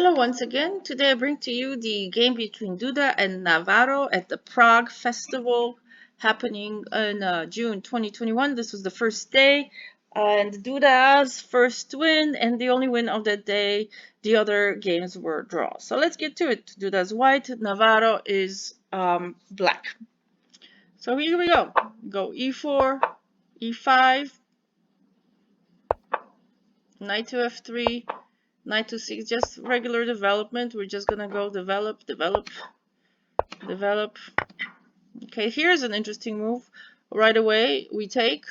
Hello once again. Today I bring to you the game between Duda and NAVARA at the Prague Festival happening in June 2021. This was the first day and Duda's first win and the only win of that day. The other games were draws. So let's get to it. Duda's white, NAVARA is black. So here we go. Go e4, e5, knight to f3, knight to 6, just regular development. We're just gonna go develop. Okay, here's an interesting move. Right away we take.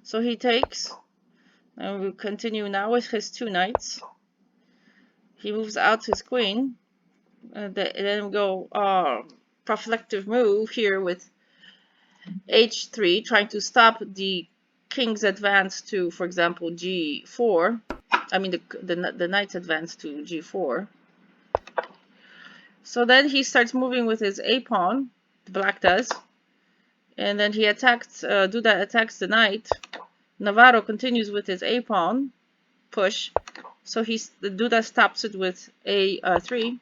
So he takes, and we continue now with his two knights. He moves out his queen. Then we go prophylactic move here with h3, trying to stop the king's advance to, for example, g4. I mean the knight's advance to g4. So then he starts moving with his a pawn, the black does, and then he attacks. Duda attacks the knight. NAVARA continues with his a pawn push, so Duda stops it with a3.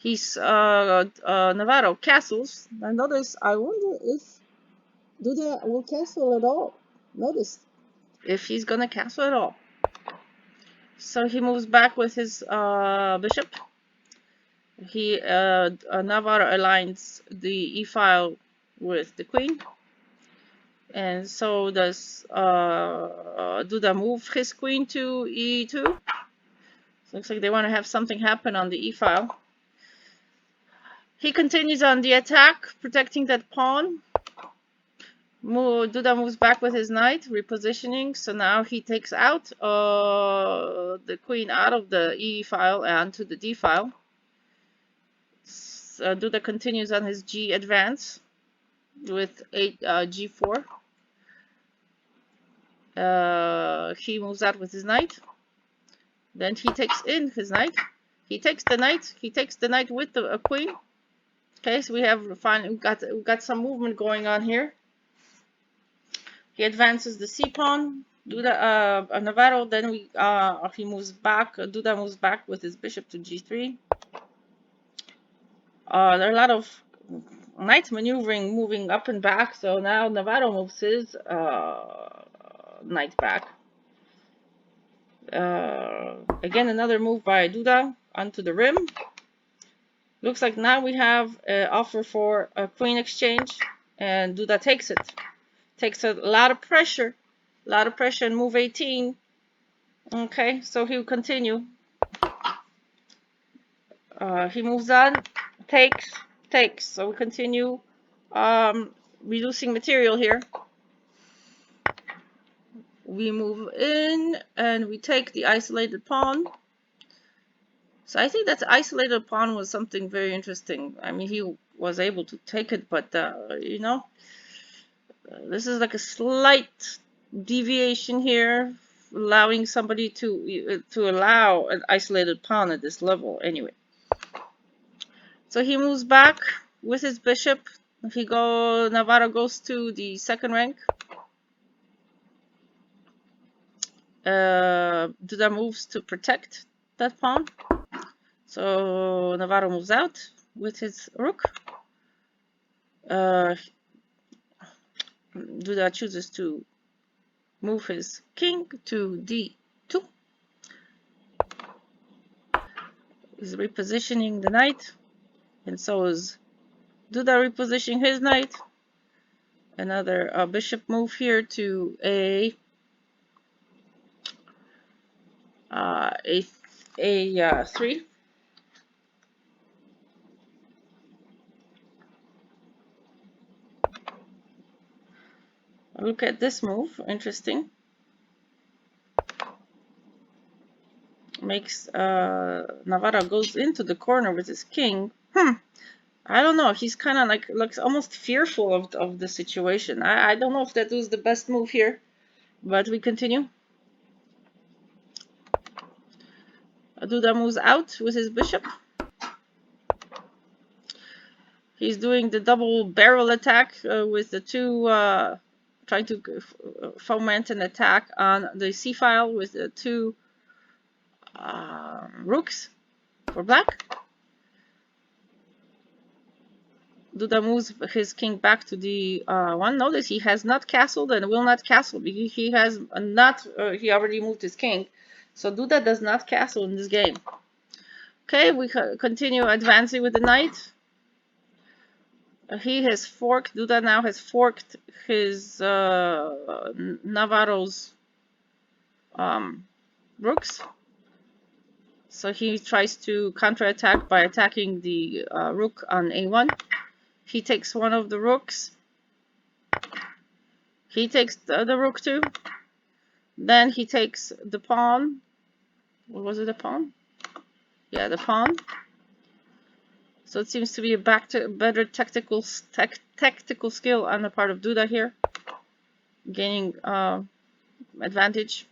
NAVARA castles. Now notice, I wonder if Duda will castle at all. Notice if he's gonna castle at all. So he moves back with his bishop. NAVARA aligns the e-file with the queen, and so does Duda move his queen to e2. So looks like they want to have something happen on the e-file. He continues on the attack, protecting that pawn. Duda moves back with his knight, repositioning. So now he takes out the queen out of the e-file and to the d-file. Duda continues on his g advance with g4. He moves out with his knight. Then he takes in his knight. He takes the knight. He takes the knight with the queen. Okay, so we've got some movement going on here. He advances the c pawn. Duda NAVARA. Then he moves back. Duda moves back with his bishop to g3. There are a lot of knight maneuvering, moving up and back. So now NAVARA moves his knight back. Again, another move by Duda onto the rim. Looks like now we have an offer for a queen exchange, and Duda takes it. Takes a lot of pressure in move 18. Okay, so he'll continue. He moves on, takes. So we continue reducing material here. We move in and we take the isolated pawn. So I think that isolated pawn was something very interesting. I mean, he was able to take it, but you know, this is like a slight deviation here, allowing somebody to allow an isolated pawn at this level. Anyway, so he moves back with his bishop. NAVARA goes to the second rank. Duda moves to protect that pawn. So NAVARA moves out with his rook. Duda chooses to move his king to d2. He's repositioning the knight, and so is Duda repositioning his knight. Another bishop move here to a3. Look at this move, interesting. Makes NAVARA goes into the corner with his king. I don't know. He's kind of like looks almost fearful of the situation. I don't know if that was the best move here, but we continue. Duda moves out with his bishop. He's doing the double barrel attack with the two, trying to foment an attack on the c-file with the two rooks for black. Duda moves his king back to the one. Notice he has not castled and will not castle because he has not. He already moved his king, so Duda does not castle in this game. Okay, we continue advancing with the knight. He has forked. Duda now has forked his Navarro's rooks. So he tries to counterattack by attacking the rook on a1. He takes one of the rooks. He takes the other rook too. Then he takes the pawn. What was it, a pawn? Yeah, the pawn. So it seems to be a better tactical skill on the part of Duda here, gaining advantage.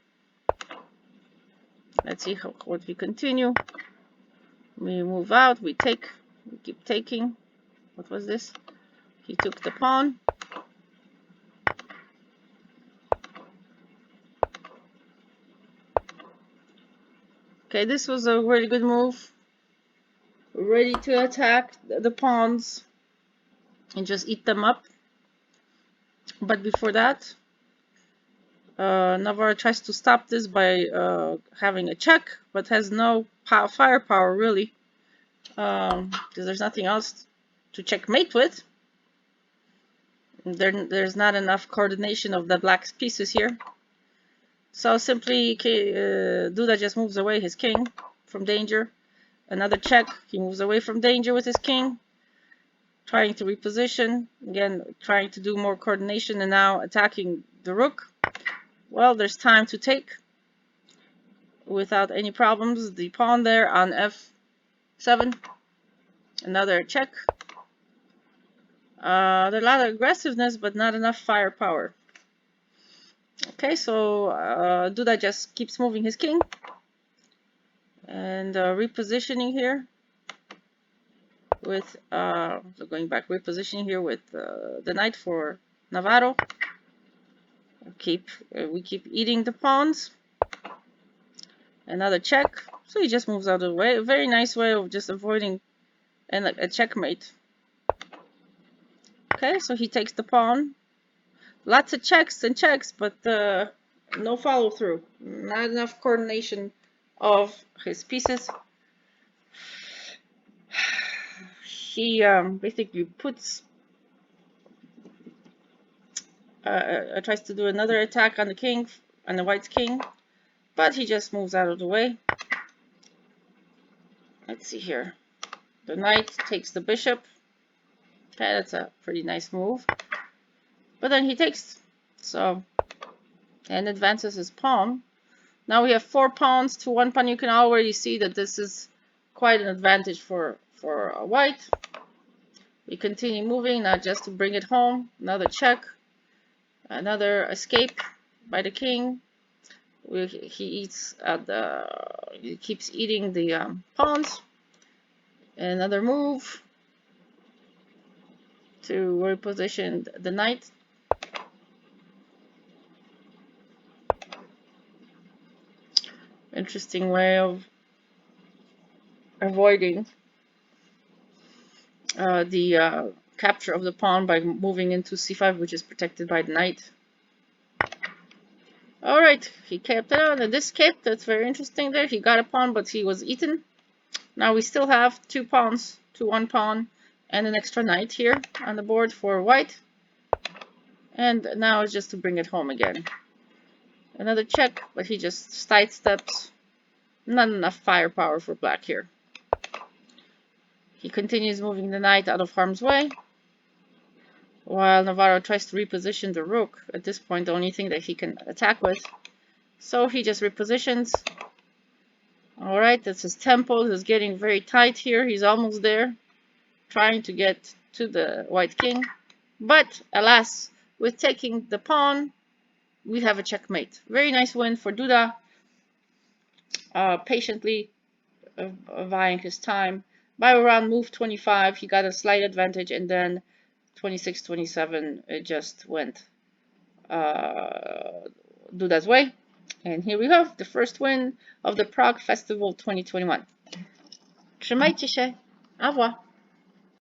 Let's see what we continue. We move out. We keep taking. What was this? He took the pawn. Okay, this was a really good move. Ready to attack the pawns and just eat them up. But before that, NAVARA tries to stop this by having a check, but has no firepower really, because there's nothing else to checkmate with. There's not enough coordination of the black pieces here. So simply Duda just moves away his king from danger. Another check. He moves away from danger with his king, trying to reposition. Again, trying to do more coordination and now attacking the rook. Well, there's time to take without any problems. The pawn there on f7. Another check. There's a lot of aggressiveness, but not enough firepower. Okay, so Duda just keeps moving his king and repositioning here with repositioning here with the knight for Navarro. We keep eating the pawns. Another check. So he just moves out of the way. A very nice way of just avoiding a checkmate. Okay, so he takes the pawn. Lots of checks and checks, but no follow through. Not enough coordination of his pieces. He basically tries to do another attack on the king, on the white's king, but he just moves out of the way. Let's see here. The knight takes the bishop. Okay, that's a pretty nice move. But then he takes, and advances his pawn. Now we have 4 pawns to 1 pawn. You can already see that this is quite an advantage for white. We continue moving, now just to bring it home. Another check. Another escape by the king. He keeps eating the pawns. Another move to reposition the knight. Interesting way of avoiding the capture of the pawn by moving into c5, which is protected by the knight. Alright, he kept it on, and this escape, that's very interesting there. He got a pawn, but he was eaten. Now we still have 2 pawns to 1 pawn and an extra knight here on the board for white. And now it's just to bring it home again. Another check, but he just sidesteps. Not enough firepower for black here. He continues moving the knight out of harm's way, while Navarro tries to reposition the rook. At this point, the only thing that he can attack with. So he just repositions. Alright, that's his tempo. He's getting very tight here. He's almost there, trying to get to the white king. But, alas, with taking the pawn, we have a checkmate. Very nice win for Duda. Patiently buying his time. By around move 25, he got a slight advantage, and then 26-27, it just went Duda's way. And here we have the first win of the Prague Festival 2021. Trzymajcie się. Au revoir.